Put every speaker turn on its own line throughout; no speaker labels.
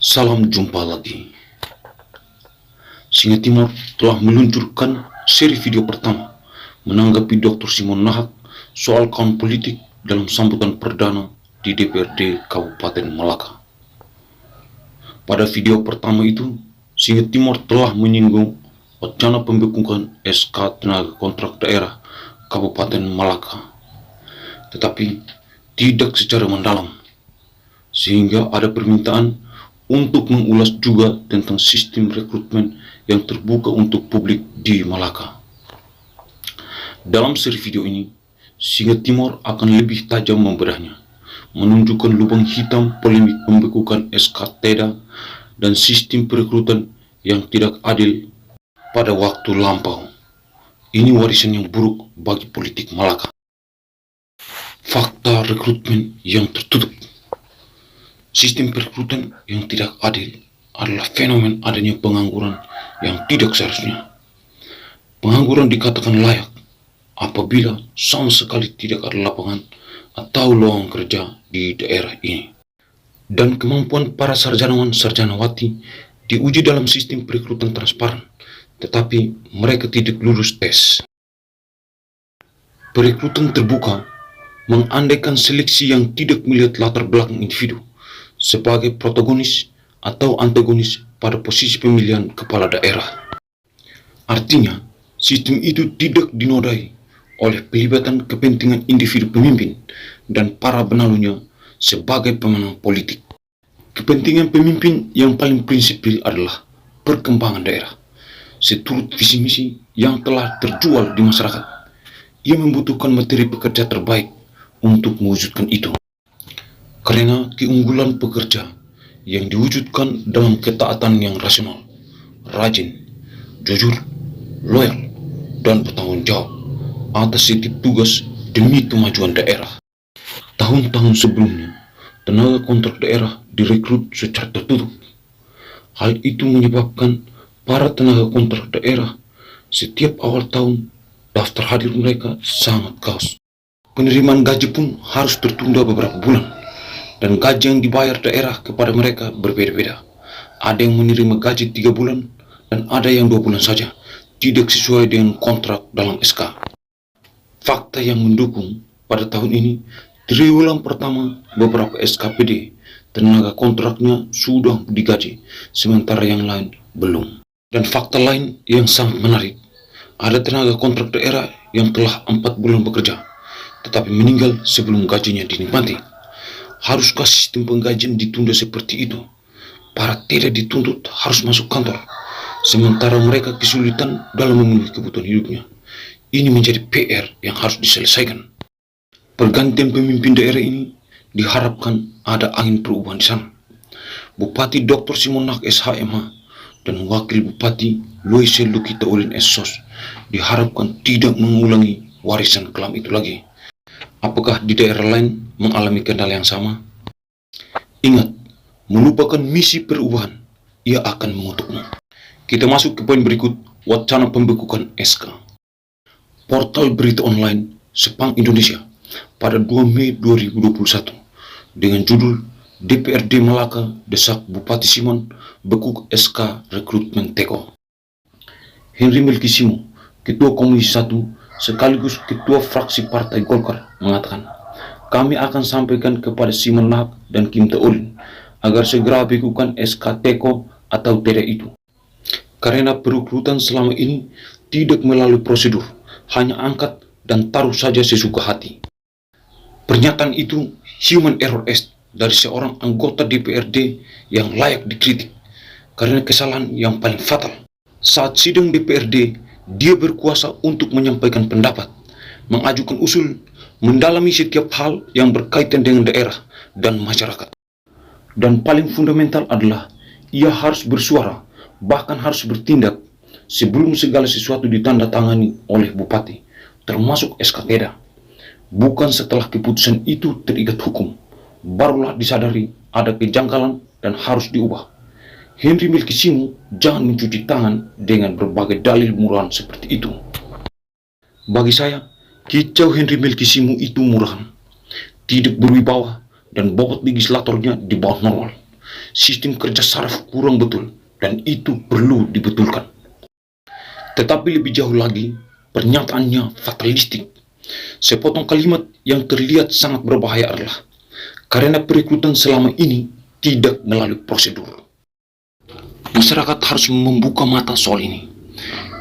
Salam jumpa lagi. Singa Timor telah meluncurkan seri video pertama menanggapi Dr. Simon Nahak soal kaum politik dalam sambutan perdana di DPRD Kabupaten Malaka. Pada video pertama itu, Singa Timor telah menyinggung wacana pembekuan SK tenaga kontrak daerah Kabupaten Malaka, tetapi tidak secara mendalam, sehingga ada permintaan untuk mengulas juga tentang sistem rekrutmen yang terbuka untuk publik di Malaka. Dalam seri video ini, Singa Timor akan lebih tajam membedahnya, menunjukkan lubang hitam polemik pembekuan SK TEDA dan sistem perekrutan yang tidak adil pada waktu lampau. Ini warisan yang buruk bagi politik Malaka. Fakta rekrutmen yang tertutup. Sistem perekrutan yang tidak adil adalah fenomen adanya pengangguran yang tidak seharusnya. Pengangguran dikatakan layak apabila sama sekali tidak ada lapangan atau lowongan kerja di daerah ini. Dan kemampuan para sarjanawan-sarjanawati diuji dalam sistem perekrutan transparan, tetapi mereka tidak lulus tes. Perekrutan terbuka mengandaikan seleksi yang tidak melihat latar belakang individu sebagai protagonis atau antagonis pada posisi pemilihan kepala daerah. Artinya, sistem itu tidak dinodai oleh pelibatan kepentingan individu pemimpin dan para benalunya sebagai pemenang politik. Kepentingan pemimpin yang paling prinsipil adalah perkembangan daerah, seturut visi misi yang telah terjual di masyarakat. Ia membutuhkan materi pekerja terbaik untuk mewujudkan itu. Karena keunggulan pekerja yang diwujudkan dalam ketaatan yang rasional, rajin, jujur, loyal, dan bertanggung jawab atas setiap tugas demi kemajuan daerah. Tahun-tahun sebelumnya, tenaga kontrak daerah direkrut secara tertutup. Hal itu menyebabkan para tenaga kontrak daerah setiap awal tahun daftar hadir mereka sangat kaos. Penerimaan gaji pun harus tertunda beberapa bulan. Dan gaji yang dibayar daerah kepada mereka berbeda-beda. Ada yang menerima gaji 3 bulan dan ada yang 2 bulan saja, tidak sesuai dengan kontrak dalam SK. Fakta yang mendukung pada tahun ini, triwulan pertama beberapa SKPD tenaga kontraknya sudah digaji, sementara yang lain belum. Dan fakta lain yang sangat menarik, ada tenaga kontrak daerah yang telah 4 bulan bekerja, tetapi meninggal sebelum gajinya dinikmati. Haruskah sistem penggajian ditunda seperti itu? Para tidak dituntut harus masuk kantor, sementara mereka kesulitan dalam memenuhi kebutuhan hidupnya. Ini menjadi PR yang harus diselesaikan. Pergantian pemimpin daerah ini diharapkan ada angin perubahan di sana. Bupati Dr. Simon Nahak SHMH dan Wakil Bupati Loise Lukita Ulin SSOS diharapkan tidak mengulangi warisan kelam itu lagi. Apakah di daerah lain mengalami kendala yang sama? Ingat, melupakan misi perubahan, ia akan mengutukmu. Kita masuk ke poin berikut, wacana pembekuan SK. Portal berita online Sepang Indonesia pada 2 Mei 2021 dengan judul DPRD Malaka desak Bupati Simon bekuk SK rekrutmen TEKO. Henry Melkisimo, Ketua Komisi 1 sekaligus Ketua Fraksi Partai Golkar mengatakan, kami akan sampaikan kepada Simon Nahak dan Kim Taulin agar segera bekukan SK TEKO atau TEDA itu. Karena perekrutan selama ini tidak melalui prosedur, hanya angkat dan taruh saja sesuka hati. Pernyataan itu human error dari seorang anggota DPRD yang layak dikritik karena kesalahan yang paling fatal. Saat sidang DPRD, dia berkuasa untuk menyampaikan pendapat, mengajukan usul, mendalami setiap hal yang berkaitan dengan daerah dan masyarakat. Dan paling fundamental adalah ia harus bersuara, bahkan harus bertindak sebelum segala sesuatu ditandatangani oleh bupati, termasuk SK TEDA. Bukan setelah keputusan itu terikat hukum, barulah disadari ada kejanggalan dan harus diubah. Henry Melkisimo jangan mencuci tangan dengan berbagai dalil murahan seperti itu. Bagi saya, kicau Henry Melkisimo itu murahan, tidak berwibawa, dan bobot legislatornya di bawah normal. sistem kerja saraf kurang betul dan itu perlu dibetulkan. Tetapi lebih jauh lagi, pernyataannya fatalistik. Sepotong kalimat yang terlihat sangat berbahaya adalah karena perekrutan selama ini tidak melalui prosedur. Masyarakat harus membuka mata soal ini.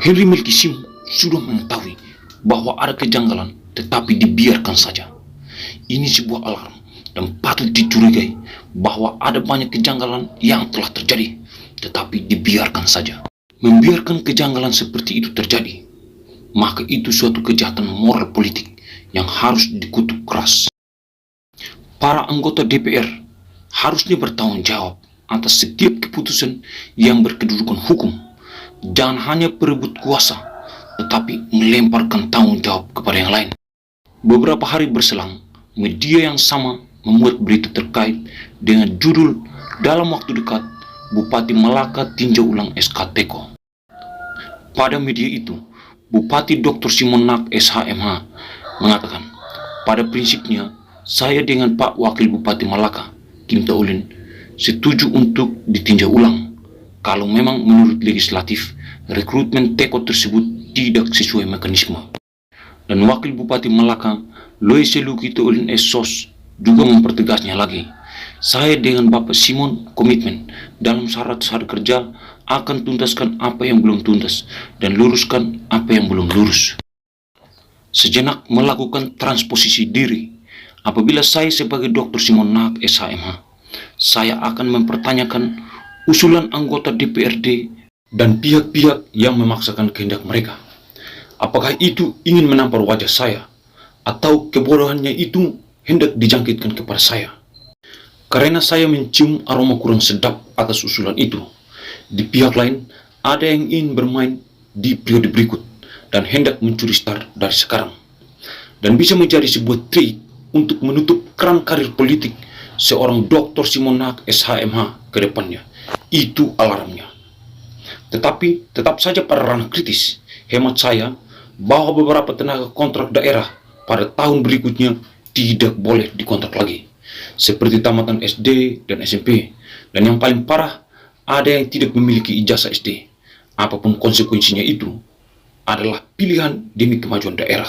Henry Melkisim sudah mengetahui bahwa ada kejanggalan tetapi dibiarkan saja. Ini sebuah alarm dan patut dicurigai bahwa ada banyak kejanggalan yang telah terjadi tetapi dibiarkan saja. Membiarkan kejanggalan seperti itu terjadi, maka itu suatu kejahatan moral politik yang harus dikutuk keras. Para anggota DPR harusnya bertanggung jawab atas setiap keputusan yang berkedudukan hukum. Jangan hanya berebut kuasa, tetapi melemparkan tanggung jawab kepada yang lain. Beberapa hari berselang, media yang sama memuat berita terkait dengan judul "Dalam waktu dekat, Bupati Malaka tinjau ulang SK Teko". Pada media itu, Bupati Dr. Simon Nak SHMH mengatakan, pada prinsipnya, saya dengan Pak Wakil Bupati Malaka, Kim Taulin, setuju untuk ditinjau ulang. Kalau memang menurut legislatif, rekrutmen Teko tersebut tidak sesuai mekanisme. Dan Wakil Bupati Malaka, Loise Luki Taulin Sos, juga mempertegasnya lagi. Saya dengan Bapak Simon komitmen dalam syarat-syarat kerja akan tuntaskan apa yang belum tuntas dan luruskan apa yang belum lurus. Sejenak melakukan transposisi diri. Apabila saya sebagai Dr. Simon Nak SHMH, saya akan mempertanyakan usulan anggota DPRD dan pihak-pihak yang memaksakan kehendak mereka. Apakah itu ingin menampar wajah saya atau kebodohannya itu hendak dijangkitkan kepada saya? Karena saya mencium aroma kurang sedap atas usulan itu. Di pihak lain, ada yang ingin bermain di periode berikut dan hendak mencuri start dari sekarang. Dan bisa menjadi sebuah trik untuk menutup keran karir politik seorang Dr. Simon Nak SHMH ke depannya. Itu alarmnya. Tetapi tetap saja pada ranah kritis, hemat saya bahwa beberapa tenaga kontrak daerah pada tahun berikutnya tidak boleh dikontrak lagi. Seperti tamatan SD dan SMP, dan yang paling parah, ada yang tidak memiliki ijazah SD. Apapun konsekuensinya itu adalah pilihan demi kemajuan daerah.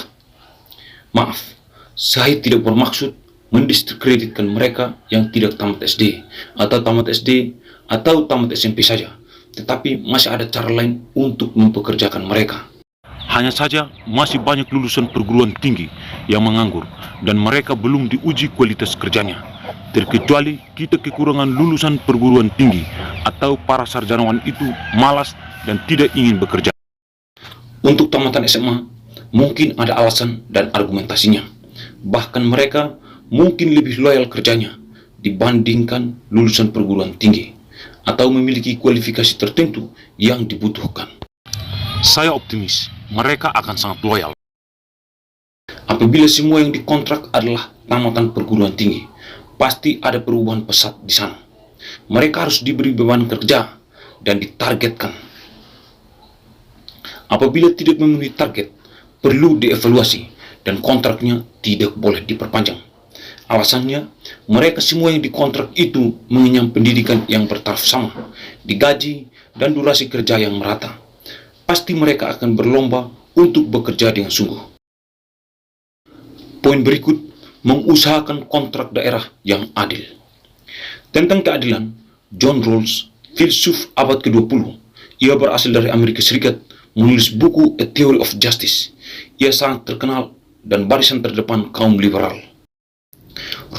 Maaf, saya tidak bermaksud mendiskreditkan mereka yang tidak tamat SD, atau tamat SD, atau tamat SMP saja. Tetapi masih ada cara lain untuk mempekerjakan mereka. Hanya saja masih banyak lulusan perguruan tinggi yang menganggur dan mereka belum diuji kualitas kerjanya. Terkecuali kita kekurangan lulusan perguruan tinggi atau para sarjanawan itu malas dan tidak ingin bekerja. Untuk tamatan SMA, mungkin ada alasan dan argumentasinya. Bahkan mereka mungkin lebih loyal kerjanya dibandingkan lulusan perguruan tinggi atau memiliki kualifikasi tertentu yang dibutuhkan. Saya optimis mereka akan sangat loyal. Apabila semua yang dikontrak adalah tamatan perguruan tinggi, pasti ada perubahan pesat di sana. Mereka harus diberi beban kerja dan ditargetkan. Apabila tidak memenuhi target, perlu dievaluasi dan kontraknya tidak boleh diperpanjang. Alasannya, mereka semua yang dikontrak itu mengenyam pendidikan yang bertaraf sama, digaji dan durasi kerja yang merata. Pasti mereka akan berlomba untuk bekerja dengan sungguh. Poin berikut, mengusahakan kontrak daerah yang adil. Tentang keadilan, John Rawls, filsuf abad ke-20, ia berasal dari Amerika Serikat, menulis buku A Theory of Justice. Ia sangat terkenal dan barisan terdepan kaum liberal.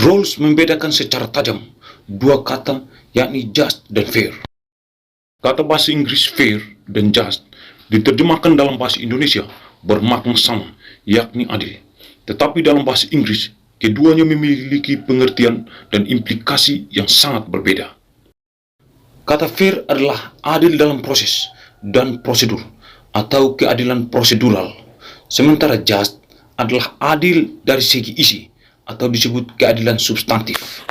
Rawls membedakan secara tajam dua kata, yakni just dan fair. Kata bahasa Inggris fair dan just diterjemahkan dalam bahasa Indonesia bermakna sama, yakni adil. Tetapi dalam bahasa Inggris, keduanya memiliki pengertian dan implikasi yang sangat berbeda. Kata fair adalah adil dalam proses dan prosedur atau keadilan prosedural. Sementara just adalah adil dari segi isi atau disebut keadilan substantif.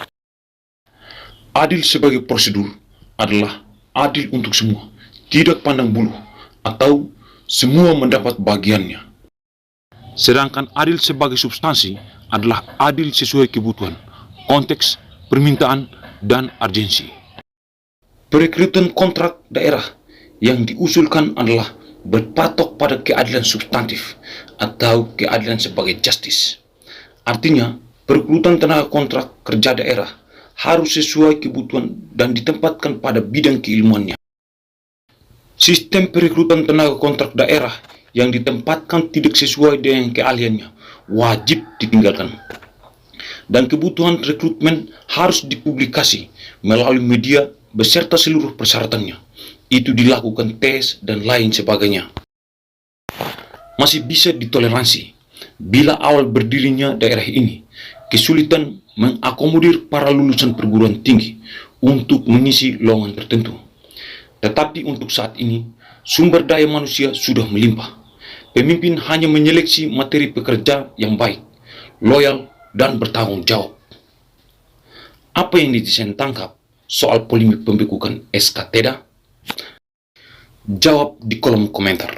Adil sebagai prosedur adalah adil untuk semua, tidak pandang bulu, atau semua mendapat bagiannya. Sedangkan adil sebagai substansi adalah adil sesuai kebutuhan, konteks, permintaan, dan urgensi. Perekrutan kontrak daerah yang diusulkan adalah berpatok pada keadilan substantif atau keadilan sebagai justice. Artinya, perekrutan tenaga kontrak kerja daerah harus sesuai kebutuhan dan ditempatkan pada bidang keilmuannya. Sistem perekrutan tenaga kontrak daerah yang ditempatkan tidak sesuai dengan keahliannya wajib ditinggalkan. Dan kebutuhan rekrutmen harus dipublikasi melalui media beserta seluruh persyaratannya. Itu dilakukan tes dan lain sebagainya. Masih bisa ditoleransi bila awal berdirinya daerah ini kesulitan mengakomodir para lulusan perguruan tinggi untuk mengisi lowongan tertentu. Tetapi untuk saat ini, sumber daya manusia sudah melimpah. Pemimpin hanya menyeleksi materi pekerja yang baik, loyal, dan bertanggung jawab. Apa yang netizen tangkap soal polemik pembekukan SK Teda? Jawab di kolom komentar.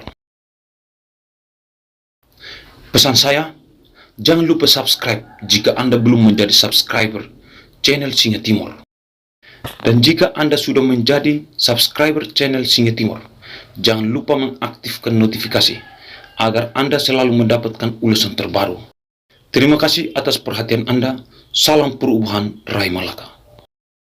Pesan saya, jangan lupa subscribe jika Anda belum menjadi subscriber channel Singa Timur. Dan jika Anda sudah menjadi subscriber channel Singa Timur, jangan lupa mengaktifkan notifikasi agar Anda selalu mendapatkan ulasan terbaru. Terima kasih atas perhatian Anda. Salam perubahan Rai Malaka.